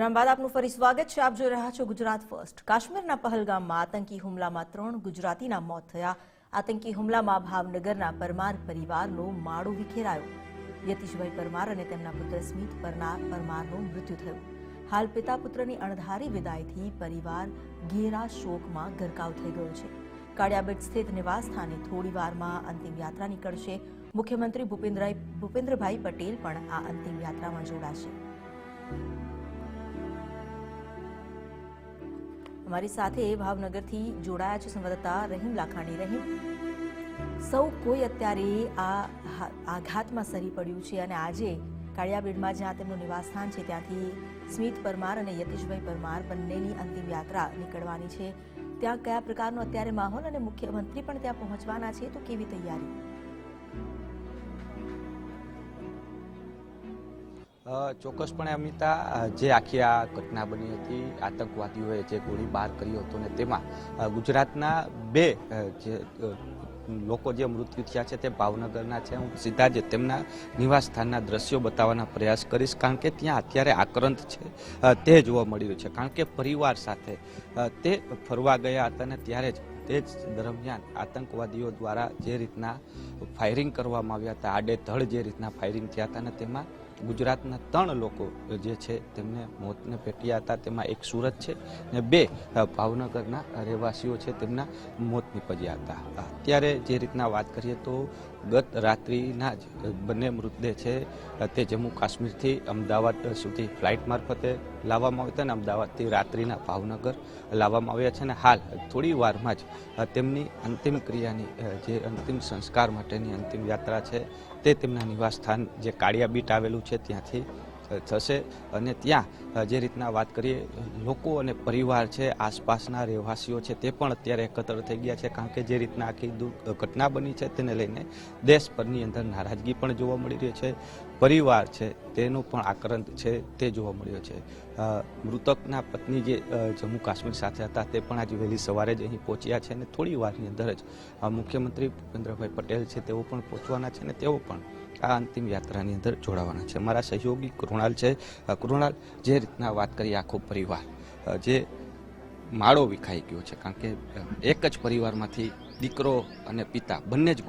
વિરામ બાદ આપનું ફરી સ્વાગત છે। આપ જોઈ રહ્યા છો ગુજરાત ફર્સ્ટ। કાશ્મીરના પહલગામમાં આતંકી હુમલામાં 3 ગુજરાતીના મોત થયા। આતંકી હુમલામાં ભાવનગરના પરમાર પરિવારનો માળો વિખેરાયો। યતીશભાઈ પરમાર અને તેમના પુત્ર સ્મિત પરમારનું મૃત્યુ થયું। હાલ પિતા પુત્રની અણધારી વિદાયથી પરિવાર ઘેરા શોકમાં ગરકાવ થઈ ગયો છે। કાળિયાબેટ સ્થિત નિવાસ સ્થાને થોડી વારમાં અંતિમ યાત્રા નીકળશે। મુખ્યમંત્રી ભૂપેન્દ્રભાઈ પટેલ પણ આ અંતિમ યાત્રામાં જોડાશે। हमारी साथे भावनगरथी जोड़ाया छे संवाददाता रहीम लाखाणी। रहीम, सौ कोई अत्यारे आ आघातमां सरी पड्युं छे अने आजे काळियाबेडमां ज्यां तेमनुं निवासस्थान छे त्यांथी स्मित परमार अने यतीशभाई परमार बंनेनी अंतिम यात्रा નીકળવાની છે। ત્યાં કયા પ્રકારનો અત્યારે માહોલ અને મુખ્યમંત્રી પણ ત્યાં પહોંચવાના છે, તો કેવી તૈયારી? ચોક્કસપણે અમિતા, જે આખી આ ઘટના બની હતી, આતંકવાદીઓએ જે ગોળીબાર કર્યો હતો ને તેમાં ગુજરાતના 2 લોકો જે મૃત્યુ થયા છે તે ભાવનગરના છે। હું સીધા જ તેમના નિવાસ સ્થાનના દ્રશ્યો બતાવવાના પ્રયાસ કરીશ, કારણ કે ત્યાં અત્યારે આક્રંત છે તે જોવા મળી રહ્યું છે। કારણ કે પરિવાર સાથે તે ફરવા ગયા હતા અને ત્યારે જ તે જ દરમિયાન આતંકવાદીઓ દ્વારા જે રીતના ફાયરિંગ કરવામાં આવ્યા હતા, આડેધડ જે રીતના ફાયરિંગ થયા હતા અને તેમાં ગુજરાતના 3 લોકો જે છે તેમને મોતને ભેટ્યા હતા। તેમાં એક સુરત છે અને 2 ભાવનગરના રહેવાસીઓ છે, તેમના મોત નીપજ્યા હતા। અત્યારે જે રીતના વાત કરીએ તો ગત રાત્રિના જ બંને મૃતદેહ છે તે જમ્મુ કાશ્મીરથી અમદાવાદ સુધી ફ્લાઇટ મારફતે લાવવામાં આવ્યા હતા અને અમદાવાદથી રાત્રિના ભાવનગર લાવવામાં આવ્યા છે અને હાલ થોડી વારમાં જ તેમની અંતિમ ક્રિયાની જે અંતિમ સંસ્કાર માટેની અંતિમ યાત્રા છે તે તેમના નિવાસ સ્થાન જે કાળિયાબીટ આવેલું છે ત્યાંથી થશે। અને ત્યાં જે રીતના વાત કરીએ, લોકો અને પરિવાર છે, આસપાસના રહેવાસીઓ છે તે પણ અત્યારે એકત્ર થઈ ગયા છે, કારણ કે જે રીતના આખી ઘટના બની છે તેને લઈને દેશભરની અંદર નારાજગી પણ જોવા મળી રહી છે। પરિવાર છે તેનું પણ આક્રંત છે તે જોવા મળ્યો છે। મૃતકના પત્ની જે જમ્મુ કાશ્મીર સાથે હતા તે પણ આજે વહેલી સવારે જ અહીં પહોંચ્યા છે અને થોડી વારની અંદર જ મુખ્યમંત્રી ભૂપેન્દ્રભાઈ પટેલ છે તેઓ પણ પહોંચવાના છે અને તેઓ પણ આ અંતિમ યાત્રાની અંદર જોડાવાના છે। મારા સહયોગી કૃણાલ છે। કૃણાલ, જે રીતના વાત કરીએ, આખો પરિવાર જે માળો વિખાઈ ગયો છે, કારણ કે એક જ પરિવારમાંથી દીકરો અને પિતા બંને જ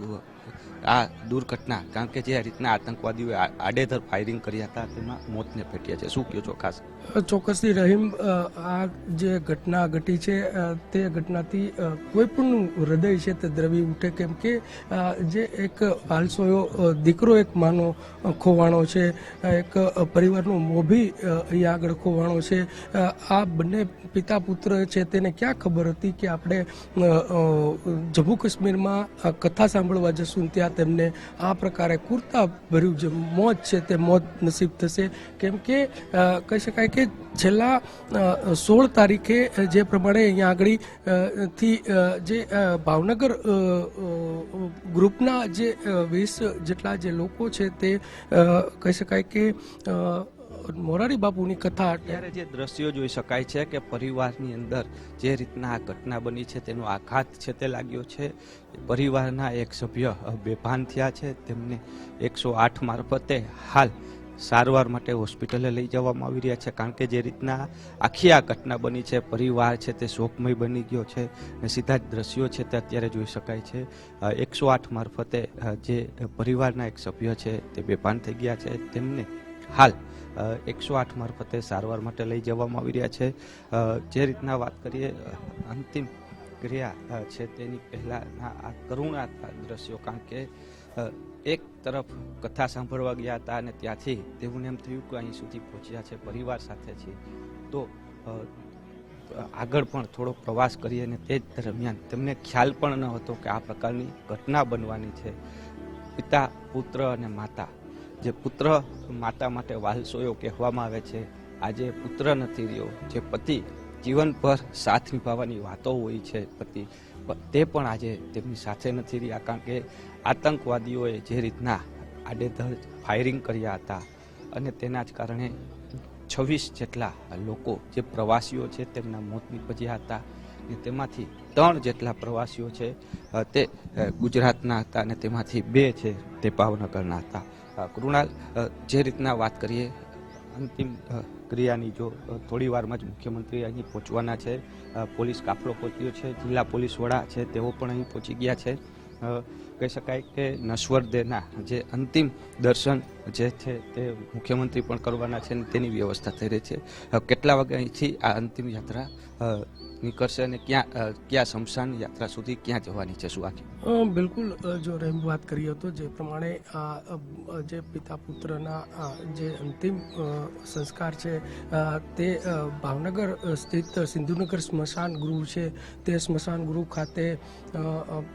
આ દુર્ઘટના, કારણ કે જે રીતના આતંકવાદીઓએ આડેધડ ફાયરિંગ કર્યા હતા તેમાં મોતને ભેટ્યા છે, શું કહો છો? ખાસ ચોક્કસથી રહીમ, આ જે ઘટના ઘટી છે તે ઘટનાથી કોઈ પણનું હૃદય છે તે દ્રવી ઉઠે, કેમ કે જે એક પાલસોયો દીકરો એક માનો ખોવાણો છે, એક પરિવારનો મોભી અહીંયા આગળ ખોવાણો છે। આ બંને પિતા પુત્ર છે તેને ક્યાં ખબર હતી કે આપણે જમ્મુ કાશ્મીરમાં કથા સાંભળવા જશું ત્યાં તેમને આ પ્રકારે કુર્તા ભર્યું જે મોત છે તે મોત નસીબ થશે। કેમ કે કહી શકાય કે છેલ્લા 16 તારીખે જે પ્રમાણે અહીંયા આગળ થી જે ભાવનગર ગ્રુપના જે 20 જેટલા જે લોકો છે તે કહી શકાય કે મોરારી બાપુની કથા, ત્યારે જે દ્રશ્યો જોઈ શકાય છે કે પરિવારની અંદર જે રીતના આ ઘટના બની છે તેનો આઘાત છે તે લાગ્યો છે। પરિવારના એક સભ્ય બેભાન થયા છે, તેમને 108 મારફતે હાલ સારવાર માટે હોસ્પિટલે લઈ જવામાં આવી રહ્યા છે, કારણ કે જે રીતના આખી આ ઘટના બની છે પરિવાર છે તે શોકમય બની ગયો છે અને સીધા જ દ્રશ્યો છે તે અત્યારે જોઈ શકાય છે। 108 મારફતે જે પરિવારના એક સભ્ય છે તે બેભાન થઈ ગયા છે, તેમને હાલ 108 મારફતે સારવાર માટે લઈ જવામાં આવી રહ્યા છે। જે રીતના વાત કરીએ, અંતિમ ક્રિયા છે તેની પહેલાંના આ કરુણા દ્રશ્યો, કારણ કે એક તરફ કથા સાંભળવા ગયા હતા અને ત્યાંથી તેઓને એમ થયું કે અહીં સુધી પહોંચ્યા છે, પરિવાર સાથે છે, તો આગળ પણ થોડો પ્રવાસ કરીએ અને તે જ દરમિયાન તેમને ખ્યાલ પણ ન હતો કે આ પ્રકારની ઘટના બનવાની છે। પિતા, પુત્ર અને માતા, જે પુત્ર માતા માટે વાલસોયો કહેવામાં આવે છે, આજે પુત્ર નથી રહ્યો, જે પતિ જીવનભર સાથ નિભાવવાની વાતો હોય છે પતિ, તે પણ આજે તેમની સાથે નથી રહ્યા, કારણ કે આતંકવાદીઓએ જે રીતના આડેધડ ફાયરિંગ કર્યા હતા અને તેના જ કારણે 26 જેટલા લોકો જે પ્રવાસીઓ છે તેમના મોત નીપજ્યા હતા અને તેમાંથી 3 જેટલા પ્રવાસીઓ છે તે ગુજરાતના હતા અને તેમાંથી 2 છે તે ભાવનગરના હતા। કૃણાલ, જે રીતના વાત કરીએ, અંતિમ ક્રિયાની જો થોડી વારમાં જ મુખ્યમંત્રી અહીં પહોંચવાના છે. પોલીસ કાફલો પહોંચ્યો છે, જિલ્લા પોલીસ વડા છે તેઓ પણ અહીં પહોંચી ગયા છે. કહી શકાય કે નશ્વર દેહના જે અંતિમ દર્શન જે છે તે મુખ્યમંત્રી પણ કરવાના છે અને તેની વ્યવસ્થા થઈ રહી છે. કેટલા વાગે અહીંથી આ અંતિમ યાત્રા નીકળશે અને ક્યાં શમશાન યાત્રા સુધી ક્યાં જવાની છે, શું આખી? બિલકુલ, જો રહીમ વાત કરીએ તો જે પ્રમાણે આ જે પિતા પુત્રના જે અંતિમ સંસ્કાર છે તે ભાવનગર સ્થિત સિંધુનગર સ્મશાન ગૃહ છે તે સ્મશાન ગૃહ ખાતે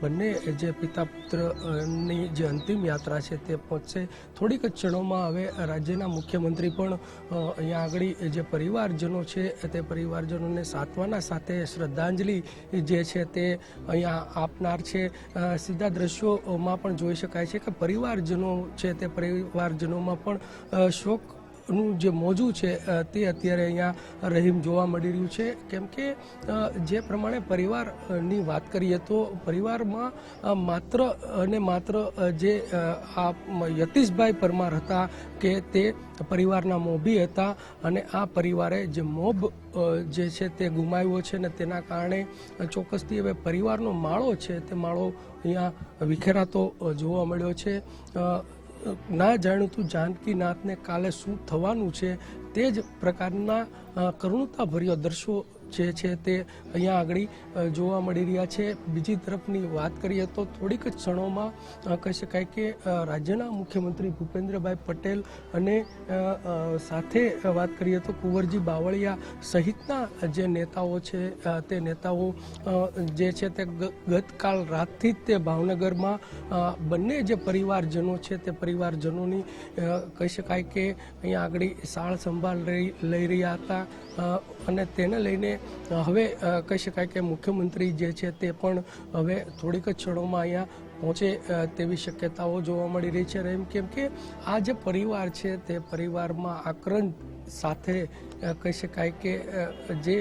બંને જે પિતા પુત્રની જે અંતિમ યાત્રા છે તે પહોંચશે. થોડીક જ ક્ષણોમાં હવે રાજ્યના મુખ્યમંત્રી પણ અહીંયા આગળ જે પરિવારજનો છે તે પરિવારજનોને સાંત્વના સાથે શ્રદ્ધાંજલિ જે છે તે અહીંયા આપનાર છે. સીધા દ્રશ્યોમાં પણ જોઈ શકાય છે કે પરિવારજનો છે તે પરિવારજનોમાં પણ શોકનું જે મોજું છે તે અત્યારે અહીંયા રહીમ જોવા મળી રહ્યું છે. કેમ કે જે પ્રમાણે પરિવારની વાત કરીએ તો પરિવારમાં માત્ર અને માત્ર જે આ યતીશભાઈ પરમાર હતા કે તે પરિવારના મોભી હતા અને આ પરિવારે જે મોભ જે છે તે ગુમાવ્યો છે ને તેના કારણે ચોક્કસથી હવે પરિવારનો માળો છે તે માળો અહીંયા વિખેરાતો જોવા મળ્યો છે. ના જાણીતું જાનકીનાથને કાલે શું થવાનું છે તે જ પ્રકારના કરુણતાભર્યા દ્રશ્યો જે છે તે અહીંયા આગળ જોવા મળી રહ્યા છે. બીજી તરફની વાત કરીએ તો થોડીક જ ક્ષણોમાં કહી શકાય કે રાજ્યના મુખ્યમંત્રી ભૂપેન્દ્રભાઈ પટેલ અને સાથે વાત કરીએ તો કુંવરજી બાવળિયા સહિતના જે નેતાઓ છે તે નેતાઓ જે છે તે ગતકાલ રાતથી જ તે ભાવનગરમાં બંને જે પરિવારજનો છે તે પરિવારજનોની કહી શકાય કે અહીંયા આગળ સાળ સંભાળ લઈ રહ્યા હતા અને તેને લઈને હવે કહી શકાય કે મુખ્યમંત્રી જે છે તે પણ હવે થોડીક જ ક્ષણોમાં અહીંયા પહોંચે તેવી શક્યતાઓ જોવા મળી રહી છે. એમ કેમ કે આ જે પરિવાર છે તે પરિવારમાં આક્રંદ સાથે કહી શકાય કે જે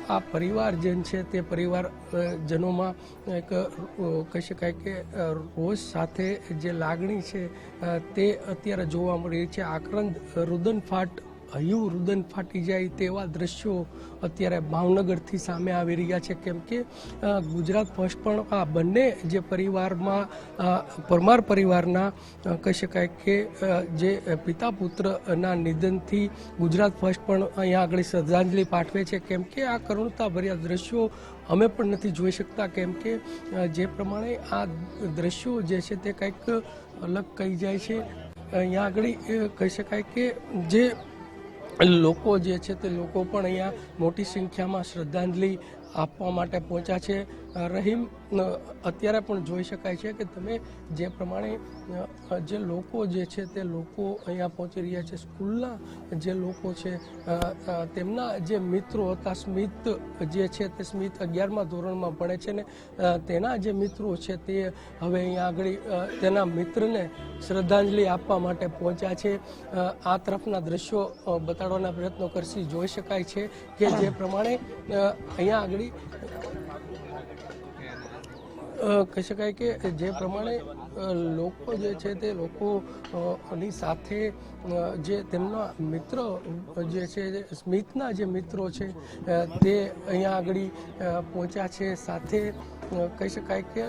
આ પરિવારજન છે તે પરિવારજનોમાં એક કહી શકાય કે રોષ સાથે જે લાગણી છે તે અત્યારે જોવા મળી રહી છે. આક્રંદ રુદન ફાટી જાય તેવા દ્રશ્યો અત્યારે ભાવનગરથી સામે આવી રહ્યા છે. કેમ કે ગુજરાત ફર્સ્ટ પણ આ બંને જે પરિવારમાં પરમાર પરિવારના કહી શકાય કે જે પિતા પુત્રના નિધનથી ગુજરાત ફર્સ્ટ પણ અહીંયા આગળ શ્રદ્ધાંજલિ પાઠવે છે. કેમ કે આ કરુણતાભર્યા દ્રશ્યો અમે પણ નથી જોઈ શકતા. કેમ કે જે પ્રમાણે આ દ્રશ્યો જે છે તે કંઈક અલગ કહી જાય છે. અહીંયા આગળ કહી શકાય કે જે લોકો જે છે તે લોકો પણ અહીંયા મોટી સંખ્યામાં શ્રદ્ધાંજલિ આપવા માટે પહોંચ્યા છે. રહીમ અત્યારે પણ જોઈ શકાય છે કે તમે જે પ્રમાણે જે લોકો જે છે તે લોકો અહીંયા પહોંચી રહ્યા છે. સ્કૂલના જે લોકો છે તેમના જે મિત્રો હતા, સ્મિત જે છે તે સ્મિત 11મા ધોરણમાં ભણે છે ને તેના જે મિત્રો છે તે હવે અહીંયા આગળ તેના મિત્રને શ્રદ્ધાંજલિ આપવા માટે પહોંચ્યા છે. આ તરફના દ્રશ્યો બતાડવાના પ્રયત્નો કરશી જોઈ શકાય છે કે જે પ્રમાણે અહીંયા આગળ કહી શકાય કે જે પ્રમાણે લોકો જે છે તે લોકોની સાથે જે તેમના મિત્ર જે છે સ્મિતના જે મિત્રો છે તે અહીંયા આગળ પહોંચ્યા છે. સાથે કહી શકાય કે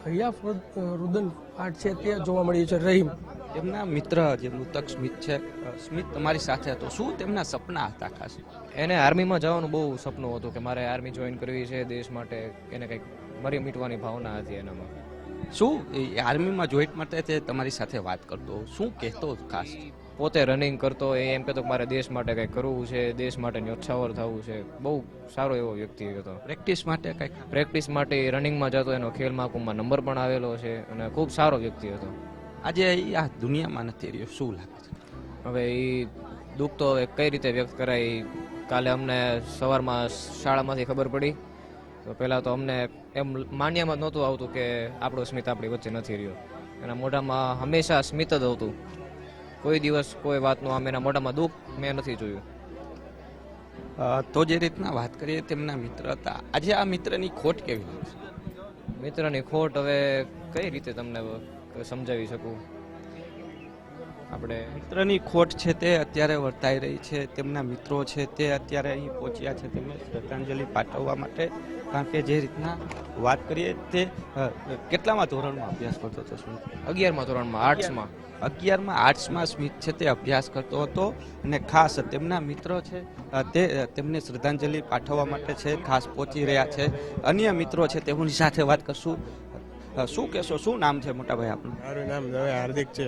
હૈયા રુદન ફાટ છે તે જોવા મળ્યું છે. રહીમ, તેમના મિત્ર જે મૃતક સ્મિત છે, સ્મિત તમારી સાથે હતો, શું તેમના સપના હતા ખાસ? એને આર્મીમાં જવાનું બહુ સપનું હતું કે મારે આર્મી જોઈન કરવી છે દેશ માટે. એને કંઈક મરી મીટવાની ભાવના હતી એનામાં. શું આર્મીમાં જોઈન્ટ માટે તે તમારી સાથે વાત કરતો, શું કહેતો ખાસ? પોતે રનિંગ કરતો, એ એમ કહેતો કે મારે દેશ માટે કંઈક કરવું છે, દેશ માટે ન્યોછાવર થવું છે. બહુ સારો એવો વ્યક્તિ હતો. પ્રેક્ટિસ માટે કંઈક? પ્રેક્ટિસ માટે રનિંગમાં જતો, એનો ખેલ મહાકુંભમાં નંબર પણ આવેલો છે અને ખૂબ સારો વ્યક્તિ હતો. આજે આ દુનિયામાં નથી રહ્યો, શું લાગે છે? હવે એ દુઃખ તો હવે કઈ રીતે વ્યક્ત કરાય. કાલે અમને સવારમાં શાળામાંથી ખબર પડી તો પહેલાં તો અમને એમ માન્યામાં જ નહોતું આવતું કે આપણો સ્મિત આપણી વચ્ચે નથી રહ્યો. એના મોઢામાં હંમેશા સ્મિત જ આવતું. કોઈ દિવસ કોઈ વાતનું આમ એના મોઢામાં દુઃખ મેં નથી જોયું. તો જે રીતના વાત કરીએ તેમના મિત્ર હતા, આજે આ મિત્રની ખોટ કેવી લાગે છે? મિત્રની ખોટ હવે કઈ રીતે તમને સમજાવી શકું. આપણે મિત્રની ખોટ છે તે અત્યારે વર્તાઈ રહી છે. તેમના મિત્રો છે તે અત્યારે અહીં પહોંચ્યા છે તેમને શ્રદ્ધાંજલિ પાઠવવા માટે. કારણ કે જે રીતના વાત કરીએ તે કેટલામાં ધોરણમાં અભ્યાસ કરતો હતો સ્મિત? 11મા ધોરણમાં આર્ટ્સમાં. 11માં આર્ટ્સમાં સ્મિત છે તે અભ્યાસ કરતો હતો અને ખાસ તેમના મિત્રો છે તે તેમને શ્રદ્ધાંજલિ પાઠવવા માટે છે ખાસ પહોંચી રહ્યા છે. અન્ય મિત્રો છે તેમની સાથે વાત કરશું. શું કહેશો, શું નામ છે મોટાભાઈ આપનું? મારું નામ હવે હાર્દિક છે.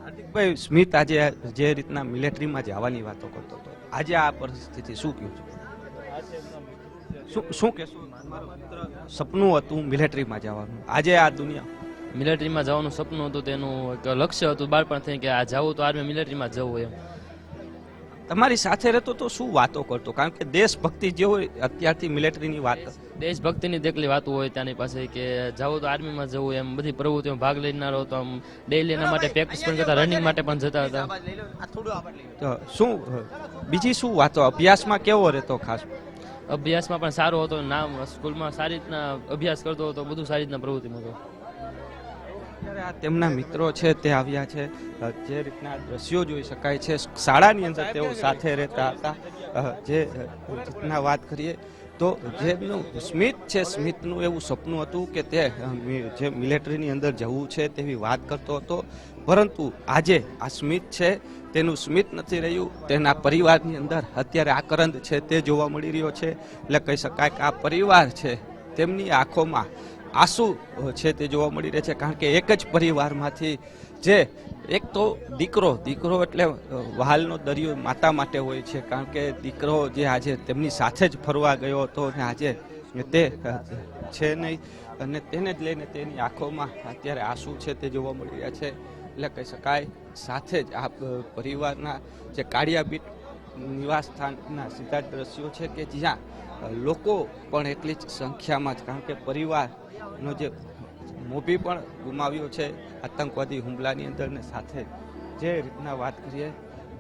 હાર્દિકભાઈ, સ્મિત આજે જે રીતના મિલિટરીમાં જવાની વાતો કરતો હતો, આજે આ પરિસ્થિતિ શું કહ્યું છે? શું કહેશો? સપનું હતું મિલિટરીમાં જવાનું, આજે આ દુનિયા મિલિટરીમાં જવાનું સપનું હતું, તેનું એક લક્ષ્ય હતું બાળપણથી કે આ જવું તો આર્મી મિલિટરીમાં જવું એમ. તમારી સાથે રહેતો તો શું વાતો કરતો? કારણ કે દેશભક્તિ જે હોય અત્યારથી મિલિટરીની વાત દેશભક્તિની જેટલી વાતો હોય ત્યાંની પાસે કે જવું તો આર્મીમાં જવું એમ, બધી પ્રવૃત્તિમાં ભાગ લેનારો હતો. આમ ડેઈલી એના માટે પ્રેક્ટિસ પણ કરતા, રનિંગ માટે પણ જતા હતા. તો શું બીજી શું વાતો? અભ્યાસમાં કેવો રહેતો? ખાસ અભ્યાસમાં પણ સારો હતો, નામ સ્કૂલમાં સારી રીતના અભ્યાસ કરતો હતો, બધું સારી રીતના પ્રવૃત્તિમાં હતો. અત્યારે આ તેમના મિત્રો છે તે આવ્યા છે. જે રીતના દ્રશ્યો જોઈ શકાય છે, શાળાની અંદર તેઓ સાથે રહેતા હતા. જે રીતના વાત કરીએ તો જેમનું સ્મિત છે, સ્મિતનું એવું સપનું હતું કે તે જે મિલિટરીની અંદર જવું છે તેવી વાત કરતો હતો. પરંતુ આજે આ સ્મિત છે તેનું સ્મિત નથી રહ્યું. તેના પરિવારની અંદર અત્યારે આક્રંદ છે તે જોવા મળી રહ્યો છે. એટલે કહી શકાય કે આ પરિવાર છે તેમની આંખોમાં આંસુ છે તે જોવા મળી રહે છે. કારણ કે એક જ પરિવારમાંથી જે એક તો દીકરો એટલે વહાલનો દરિયો માતા માટે હોય છે. કારણ કે દીકરો જે આજે તેમની સાથે જ ફરવા ગયો હતો અને આજે તે છે નહીં, અને તેને જ લઈને તેની આંખોમાં અત્યારે આંસુ છે તે જોવા મળી રહ્યા છે. એટલે કહી શકાય સાથે જ આ પરિવારના જે કાળિયાબીટ નિવાસ સ્થાનના સીધા દ્રશ્યો છે કે જ્યાં લોકો પણ એટલી જ સંખ્યામાં જ, કારણ કે પરિવારનો જે મોભી પણ ગુમાવ્યો છે આતંકવાદી હુમલાની અંદર, ને સાથે જે રીતના વાત કરીએ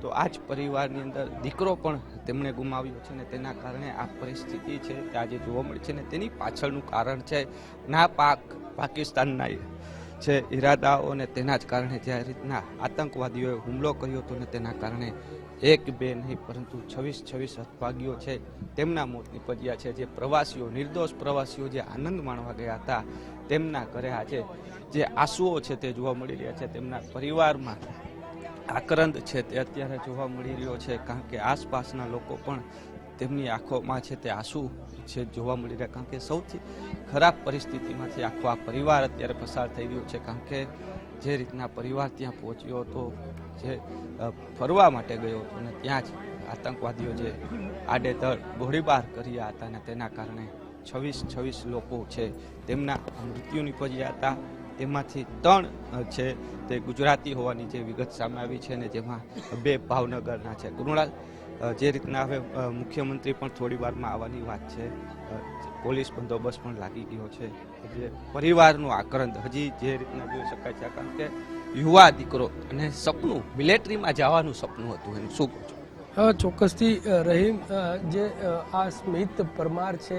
તો આ જ પરિવારની અંદર દીકરો પણ તેમણે ગુમાવ્યો છે. ને તેના કારણે આ પરિસ્થિતિ છે તે આજે જોવા મળી છે. ને તેની પાછળનું કારણ છે પાકિસ્તાનના છે ઈરાદાઓ, અને તેના જ કારણે જે રીતના આતંકવાદીઓએ હુમલો કર્યો હતો ને તેના કારણે એક બે નહીં પરંતુ 26 હતભાગીઓ છે તેમના મોત નીપજ્યા છે. જે પ્રવાસીઓ, નિર્દોષ પ્રવાસીઓ જે આનંદ માણવા ગયા હતા, તેમના ઘરે આજે જે આંસુઓ છે તે જોવા મળી રહ્યા છે. તેમના પરિવારમાં આક્રંદ છે તે અત્યારે જોવા મળી રહ્યો છે. કારણ કે આસપાસના લોકો પણ તેમની આંખોમાં છે તે આંસુ છે જોવા મળી રહ્યા. કારણ કે સૌથી ખરાબ પરિસ્થિતિમાંથી આખો આ પરિવાર અત્યારે પસાર થઈ રહ્યો છે. કારણ કે જે રીતના પરિવાર ત્યાં પહોંચ્યો હતો, જે ફરવા માટે ગયો હતો, અને ત્યાં જ આતંકવાદીઓ જે આડેધડ ગોળીબાર કર્યા હતા અને તેના કારણે 26 લોકો છે તેમના મૃત્યુ નીપજ્યા હતા. તેમાંથી 3 છે તે ગુજરાતી હોવાની જે વિગત સામે આવી છે, અને જેમાં 2 ભાવનગરના છે. કૃણાલ, જે રીતના હવે મુખ્યમંત્રી પણ થોડી વારમાં આવવાની વાત છે, પોલીસ બંદોબસ્ત પણ લાગી ગયો છે. જે પરિવારનું આક્રંદ હજી જે રીતના જોઈ શકાય છે. કારણ કે યુવા દીકરો અને સપનું, મિલિટરીમાં જવાનું સપનું હતું, એનું શું કહું છું? ચોક્કસથી રહીમ, જે આ સ્મિત પરમાર છે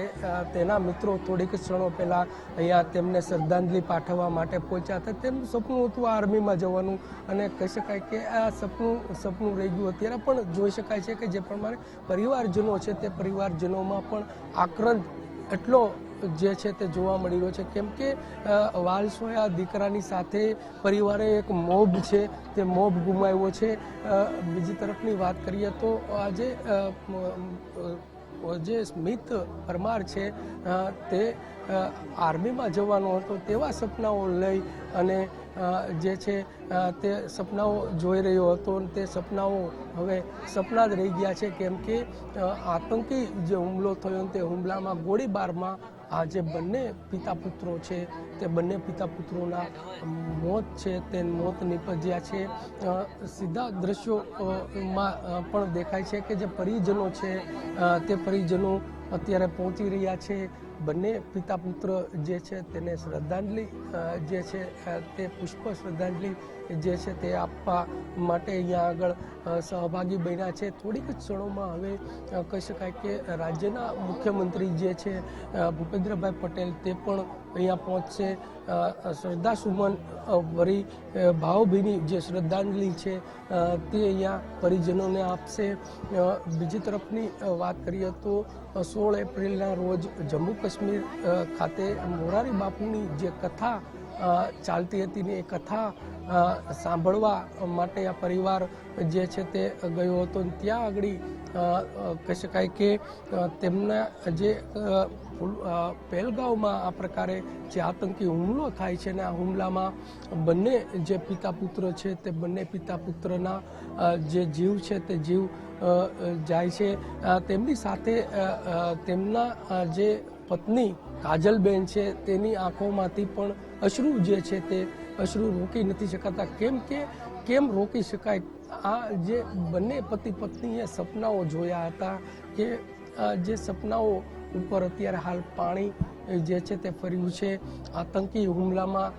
તેના મિત્રો થોડીક ક્ષણો પહેલા અહીંયા તેમને શ્રદ્ધાંજલિ પાઠવવા માટે પહોંચ્યા હતા. તેમનું સપનું હતું આર્મીમાં જવાનું, અને કહી શકાય કે આ સપનું રહી ગયું. અત્યારે પણ જોઈ શકાય છે કે જે પ્રમાણે પરિવારજનો છે તે પરિવારજનોમાં પણ આક્રંદ એટલો જે છે તે જોવા મળી રહ્યો છે. કેમ કે વાલસોયા દીકરાની સાથે પરિવારે એક મોબ છે તે મોબ ગુમાવ્યો છે. બીજી તરફની વાત કરીએ તો આજે જે સ્મિત પરમાર છે તે આર્મીમાં જવાનો હતો, તેવા સપનાઓ લઈ અને જે છે તે સપનાઓ જોઈ રહ્યો હતો. તે સપનાઓ હવે સપના જ રહી ગયા છે. કેમ કે આતંકી જે હુમલો થયો તે હુમલામાં ગોળીબારમાં આ જે બંને પિતા પુત્રો છે તે બંને પિતા પુત્રોના મોત છે તે મોત નીપજ્યા છે. સીધા દ્રશ્યોમાં પણ દેખાય છે કે જે પરિજનો છે તે પરિજનો અત્યારે પહોંચી રહ્યા છે. બંને પિતા પુત્ર જે છે તેને શ્રદ્ધાંજલિ જે છે તે પુષ્પ શ્રદ્ધાંજલિ જે છે તે આપવા માટે અહીંયા આગળ સહભાગી બન્યા છે. થોડીક જ ક્ષણોમાં હવે કહી શકાય કે રાજ્યના મુખ્યમંત્રી જે છે ભૂપેન્દ્રભાઈ પટેલ તે પણ અહીંયા પહોંચશે, શ્રદ્ધાસુમન વરી ભાવભીની જે શ્રદ્ધાંજલિ છે તે અહીંયા પરિજનોને આપશે. બીજી તરફની વાત કરીએ તો 16 એપ્રિલના રોજ જમ્મુ કાશ્મીર ખાતે મોરારી બાપુની જે કથા ચાલતી હતી ને એ કથા સાંભળવા માટે આ પરિવાર જે છે તે ગયો હતો. ત્યાં આગળ કહી શકાય કે તેમના જે પહેલગાંવમાં આ પ્રકારે જે આતંકી હુમલો થાય છે ને આ હુમલામાં બંને જે પિતા પુત્ર છે તે બંને પિતા પુત્રના જે જીવ છે તે જીવ જાય છે. તેમની સાથે તેમના જે પત્ની કાજલબેન છે તેની આંખોમાંથી પણ અશ્રુ જે છે તે અશ્રુ રોકી નથી શકાતા. કેમ રોકી શકાય? આ જે બંને પતિ પત્નીએ સપનાઓ જોયા હતા કે જે સપનાઓ ઉપર અત્યારે હાલ પાણી જે છે તે ફર્યું છે. આતંકી હુમલામાં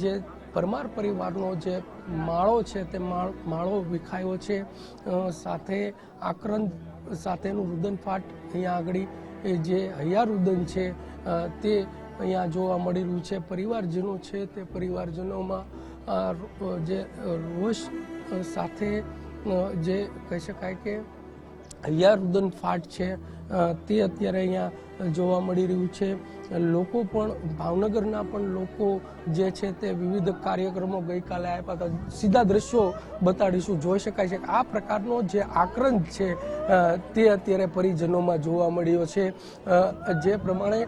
જે પરમાર પરિવારનો જે માળો છે તે માળો વિખાયો છે. સાથે આક્રંદ સાથેનું રુદનફાટ અહીંયા આગળ જે હૈયારુદન છે તે અહીંયા જોવા મળી રહ્યું છે. પરિવારજનો છે તે પરિવારજનોમાં જે રોષ સાથે જે કહી શકાય કે હૈયારુદન ફાટ છે તે અત્યારે અહીંયા જોવા મળી રહ્યું છે. લોકો પણ ભાવનગરના પણ લોકો જે છે તે વિવિધ કાર્યક્રમો ગઈકાલે આપ્યા હતા. સીધા દ્રશ્યો બતાડીશું. જોઈ શકાય છે કે આ પ્રકારનો જે આક્રંદ છે તે અત્યારે પરિજનોમાં જોવા મળ્યો છે. જે પ્રમાણે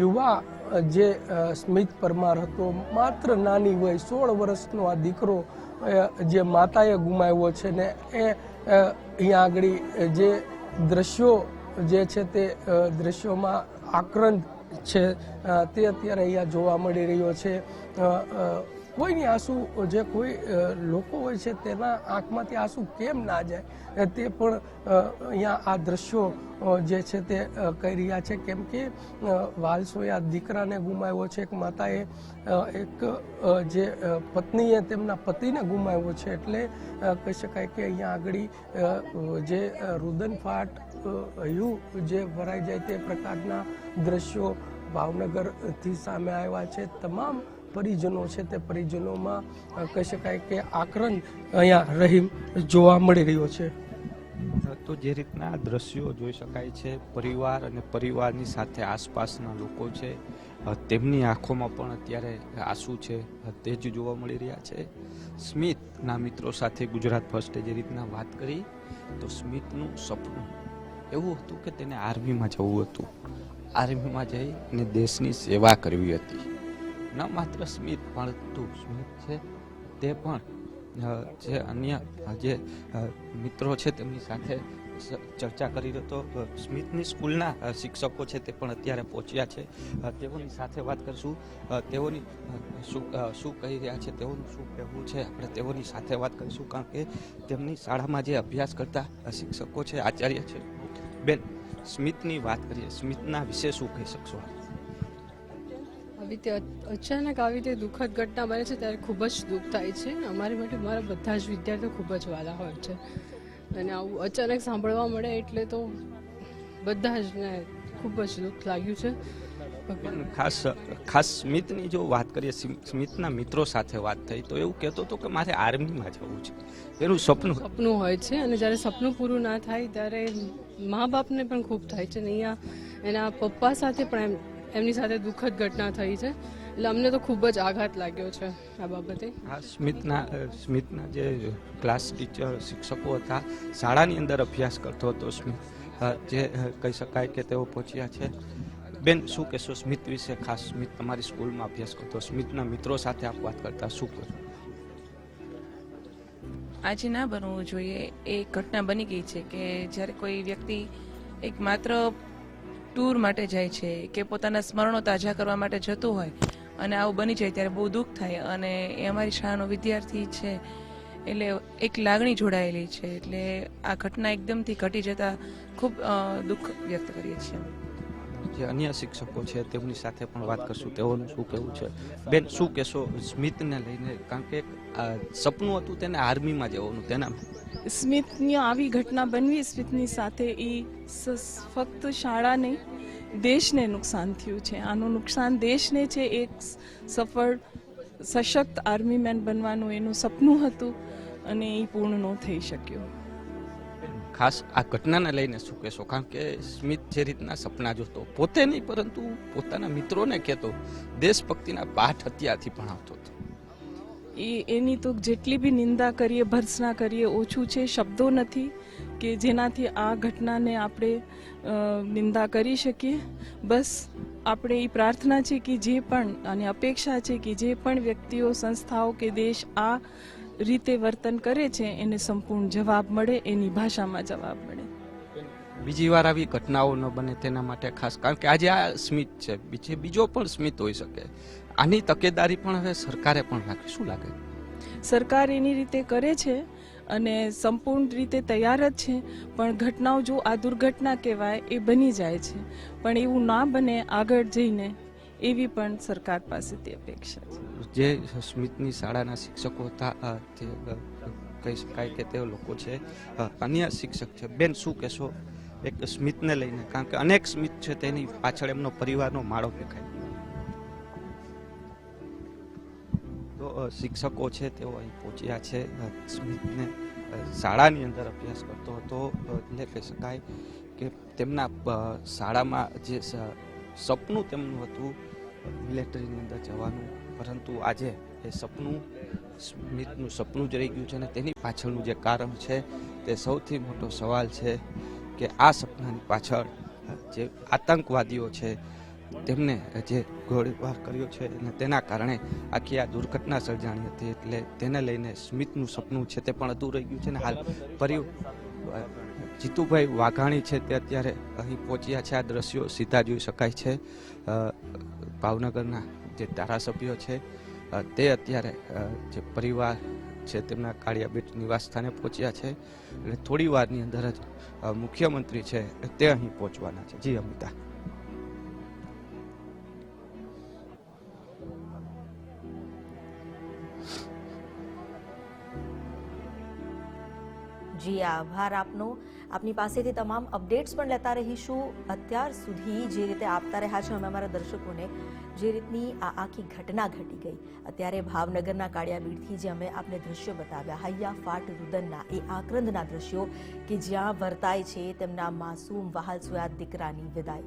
યુવા જે સ્મિત પરમાર હતો, માત્ર નાની વય 16 વર્ષનો આ દીકરો જે માતાએ ગુમાવ્યો છે ને એ અહીંયા આગળ જે દ્રશ્યો જે છે તે દ્રશ્યોમાં આક્રંદ છે તે અત્યારે અહીંયા જોવા મળી રહ્યો છે. કોઈની આંસુ જે કોઈ લોકો હોય છે તેના આંખમાંથી આંસુ કેમ ના જાય તે પણ અહીંયા આ દ્રશ્યો જે છે તે કહી રહ્યા છે. કેમ કે વાલસોયા દીકરાને ગુમાવ્યો છે, એક માતાએ એક જે પત્નીએ તેમના પતિને ગુમાવ્યો છે. એટલે કહી શકાય કે અહીંયા આગળ જે રુદનફાટ હયું જે ભરાઈ જાય તે પ્રકારના દ્રશ્યો ભાવનગરથી સામે આવ્યા છે. તમામ પરિજનો છે તે પરિજનોમાં કહી શકાય કે આક્રંદ અહીંયા રહીમ જોવા મળી રહ્યો છે. તો જે રીતના દ્રશ્યો જોઈ શકાય છે, પરિવાર અને પરિવારની સાથે આસપાસના લોકો છે તેમની આંખોમાં પણ અત્યારે આંસુ છે તે જ જોવા મળી રહ્યા છે. સ્મિતના મિત્રો સાથે ગુજરાત ફર્સ્ટે જે રીતના વાત કરી તો સ્મિતનું સપનું એવું હતું કે તેને આર્મીમાં જવું હતું. આર્મીમાં જઈને દેશની સેવા કરવી હતી. ન માત્ર સ્મિત પરંતુ સ્મિત છે તે પણ જે અન્ય જે મિત્રો છે તેમની સાથે ચર્ચા કરી હતો. સ્મિતની સ્કૂલના શિક્ષકો છે તે પણ અત્યારે પહોંચ્યા છે. તેઓની સાથે વાત કરીશું. તેઓની શું કહી રહ્યા છે, તેઓનું શું કહેવું છે, આપણે તેઓની સાથે વાત કરીશું. કારણ કે તેમની શાળામાં જે અભ્યાસ કરતા શિક્ષકો છે, આચાર્ય છે. બેન, સ્મિતની વાત કરીએ, સ્મિતના વિશે શું કહી શકશો? આવી રીતે અચાનક આવી રીતે દુઃખદ ઘટના બને છે ત્યારે ખૂબ જ દુઃખ થાય છે. અમારી માટે મારા બધા જ વિદ્યાર્થીઓ ખૂબ જ વાલા હોય છે અને આવું અચાનક સાંભળવા મળે એટલે તો બધા જ ને ખૂબ જ દુઃખ લાગ્યું છે. ખાસ સ્મિતની જો વાત કરીએ, સ્મિતના મિત્રો સાથે વાત થઈ તો એવું કહેતો હતો કે મારે આર્મીમાં જવું છે, એનું સપનું હોય છે. અને જ્યારે સપનું પૂરું ના થાય ત્યારે મા બાપને પણ ખૂબ થાય છે. અને અહીંયા એના પપ્પા સાથે પણ એમની સાથે દુઃખદ ઘટના થઈ છે. એટલે અમને તો ખૂબ જ આઘાત લાગ્યો છે આ બાબતે. આ સ્મિતના જે ક્લાસ ટીચર શિક્ષકો હતા, શાળાની અંદર અભ્યાસ કરતો હતો સ્મિત, જે કહી શકાય કે તેઓ પહોંચ્યા છે. બેન, શું કહેશો સ્મિત વિશે? ખાસ સ્મિત તમારી સ્કૂલમાં અભ્યાસ કરતો, સ્મિતના મિત્રો સાથે આપ વાત કરતા, શું કહો? આજે ના બનવું જોઈએ. એ ઘટના બની ગઈ છે કે જ્યારે કોઈ વ્યક્તિ એક માત્ર ટૂર માટે જાય છે કે પોતાના સ્મરણો તાજા કરવા માટે જતું હોય અને આવું બની જાય ત્યારે બહુ દુઃખ થાય. અને એ અમારી શાળાનો વિદ્યાર્થી છે એટલે એક લાગણી જોડાયેલી છે. એટલે આ ઘટના એકદમથી ઘટી જતાં ખૂબ દુઃખ વ્યક્ત કરીએ છીએ. જે અન્ય શિક્ષકો છે તેમની સાથે પણ વાત કરશું, તેઓનું શું કહેવું છે. બેન, શું કહેશો સ્મિતને લઈને? કારણ કે સપનું હતું તેને આર્મીમાં જવાનું, તેના સ્મિતની આવી ઘટના બનવી સ્મિતની સાથે એ ફક્ત શાળા નહીં, દેશને નુકસાન થયું છે. આનું નુકસાન દેશને છે. એક સફળ સશક્ત આર્મીમેન બનવાનું એનું સપનું હતું અને એ પૂર્ણ ન થઈ શક્યું. ખાસ આ ઘટનાને લઈને શું કહેશો? કારણ કે સ્મિત જે રીતના સપના જોતો, પોતે નહીં પરંતુ પોતાના મિત્રોને કહેતો, દેશભક્તિના પાઠ અત્યારથી ભણાવતો હતો. એની તો જેટલી બી નિંદા કરીએ, ભર્ત્સના કરીએ ઓછું છે. શબ્દો નથી કે જેનાથી આ ઘટનાને આપણે નિંદા કરી શકીએ. બસ આપણે એ પ્રાર્થના છે કે જે પણ અને અપેક્ષા છે કે જે પણ વ્યક્તિઓ, સંસ્થાઓ કે દેશ આ રીતે વર્તન કરે છે એને સંપૂર્ણ જવાબ મળે, એની ભાષામાં જવાબ મળે. બીજી વાર આવી ઘટનાઓ ન બને તેના માટે ખાસ, કારણ કે આજે આ સ્મિત છે, બીજો પણ સ્મિત હોઈ શકે. આની તકેદારી પણ હવે સરકારે પણ રાખી. શું લાગે? સરકાર એની રીતે કરે છે અને સંપૂર્ણ રીતે તૈયાર જ છે. પણ ઘટનાઓ જો આ દુર્ઘટના કહેવાય એ બની જાય છે, પણ એવું ના બને આગળ જઈને એવી પણ સરકાર પાસેથી અપેક્ષા છે. જે સ્મિતની શાળાના શિક્ષકો હતા તે કહી શકાય કે તે લોકો છે, અન્ય શિક્ષક છે. બેન, શું કહેશો એક સ્મિતને લઈને? કારણ કે અનેક સ્મિત છે, તેની પાછળ એમનો પરિવારનો માળો દેખાય. તો શિક્ષકો છે તેઓ અહીં પહોંચ્યા છે. સ્મિતને શાળાની અંદર અભ્યાસ કરતો હતો, એટલે કહી શકાય કે તેમના શાળામાં જે સપનું તેમનું હતું મિલિટરીની અંદર જવાનું, પરંતુ આજે એ સપનું સ્મિતનું સપનું જ રહી ગયું છે. અને તેની પાછળનું જે કારણ છે તે સૌથી મોટો સવાલ છે કે આ સપનાની પાછળ જે આતંકવાદીઓ છે તેમને જે ગોળીબાર કર્યો છે અને તેના કારણે આખી આ દુર્ઘટના સર્જાણી હતી. એટલે તેને લઈને સ્મિતનું સપનું છે તે પણ અધૂરું રહી ગયું છે. અને હાલ જીતુભાઈ વાઘાણી છે તે અત્યારે અહીં પહોંચ્યા છે. આ દ્રશ્યો સીધા જોઈ શકાય છે. ભાવનગરના જે ધારાસભ્યો છે તે અત્યારે જે પરિવાર છે તેમના કાળિયાબેટ નિવાસ સ્થાને પહોંચ્યા છે. એટલે થોડી વારની અંદર જ મુખ્યમંત્રી છે તે અહીં પહોંચવાના છે. જી અમિતા. જી આભાર આપનો. આપની પાસેથી તમામ અપડેટ્સ પણ લેતા રહીશું. અત્યાર સુધી જે રીતે આપતા રહ્યા છે અમે અમારા દર્શકોને, જે રીતની આ આખી ઘટના ઘટી ગઈ, અત્યારે ભાવનગરના કાળિયાબીડથી જે અમે આપને દ્રશ્યો બતાવ્યા, હૈયા ફાટ રુદનના એ આક્રંદના દ્રશ્યો કે જ્યાં વર્તાય છે તેમના માસૂમ વહાલ સોયા દીકરાની વિદાય.